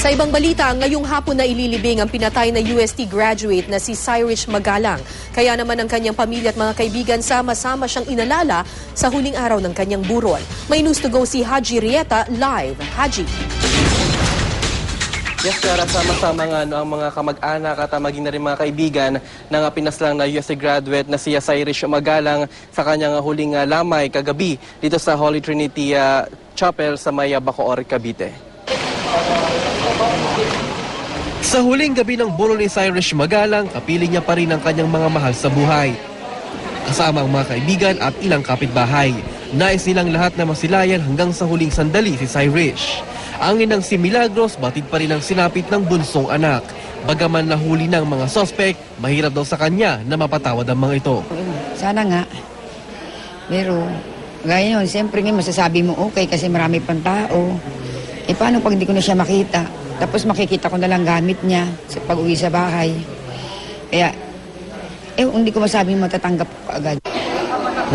Sa ibang balita, ngayong hapon na ililibing ang pinatay na UST graduate na si Cyrich Magalang. Kaya naman ang kanyang pamilya at mga kaibigan sama-sama siyang inalala sa huling araw ng kanyang burol. May news to go si Haji Rieta live. Haji. Yes, Sarah, sama-sama nga ang mga kamag-anak at maging na rin mga kaibigan ng pinaslang na UST graduate na si Cyrich Magalang sa kanyang huling lamay kagabi dito sa Holy Trinity Chapel sa may Bacoor, Cavite. Sa huling gabi ng burol ni Cyrich Magalang, kapiling niya pa rin ang kanyang mga mahal sa buhay. Kasama ang mga kaibigan at ilang kapitbahay. Nais nilang lahat na masilayan hanggang sa huling sandali si Cyrich. Ang inang si Milagros, batid pa rin ang sinapit ng bunsong anak. Bagaman nahuli ng mga sospek, mahirap daw sa kanya na mapatawad ang mga ito. Sana nga. Pero, gaya yun, siyempre nga masasabi mo okay kasi marami pang tao. Eh paano pag hindi ko na siya makita? Tapos makikita ko na lang gamit niya sa pag-uwi sa bahay. Kaya, hindi ko masabing matatanggap ko agad.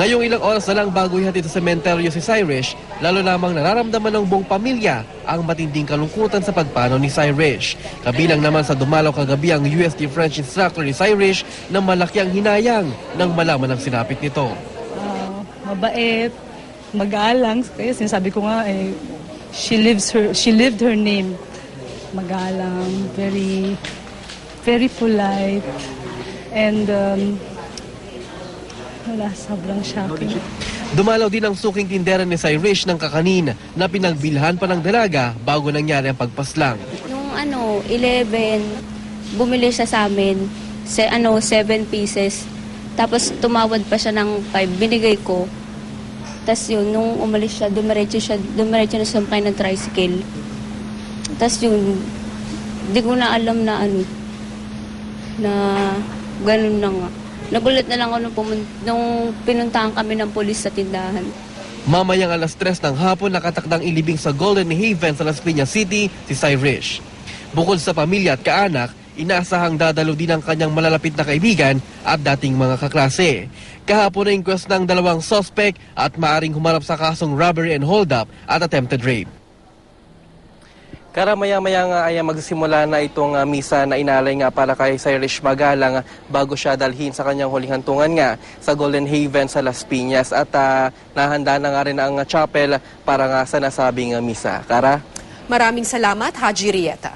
Ngayong ilang oras na lang bago ihatid sa sementeryo si Cyrich, lalo lamang nararamdaman ng buong pamilya ang matinding kalungkutan sa pagpanaw ni Cyrich. Kabilang naman sa dumalaw kagabi ang UST French instructor ni Cyrich na malaki ang hinayang nang malaman ang sinapit nito. Mabait, magalang, kaya sinasabi ko nga she lived her name. Magalang, very polite, and sobrang shocking. Dumalaw din ang suking tindera ni Cyrich ng kakanin na pinagbilhan pa ng dalaga bago nangyari ang pagpaslang. Nung 11, bumili siya sa amin, 7 pieces. Tapos tumawad pa siya ng 5, binigay ko. Tapos yun, nung umalis siya, dumiretso na sa kayo ng tricycle. Tapos yun, di ko na alam na na ganun na nga. Nagulat na lang ako nung pinuntahan kami ng pulis sa tindahan. Mamayang alas 3 ng hapon nakatakdang ilibing sa Golden Haven sa Las Piñas City si Cyrich. Bukod sa pamilya at kaanak, inaasahang dadalo din ang kanyang malalapit na kaibigan at dating mga kaklase. Kahapon na inquest ng 2 suspect at maaring humarap sa kasong robbery and hold-up at attempted rape. Maya-maya nga ay magsisimula na itong misa na inalay nga para kay Cyrich Magalang bago siya dalhin sa kanyang huling hantungan nga sa Golden Haven sa Las Piñas at nahanda na nga rin ang chapel para nga sa nasabing misa. Kara? Maraming salamat, Haji Rieta.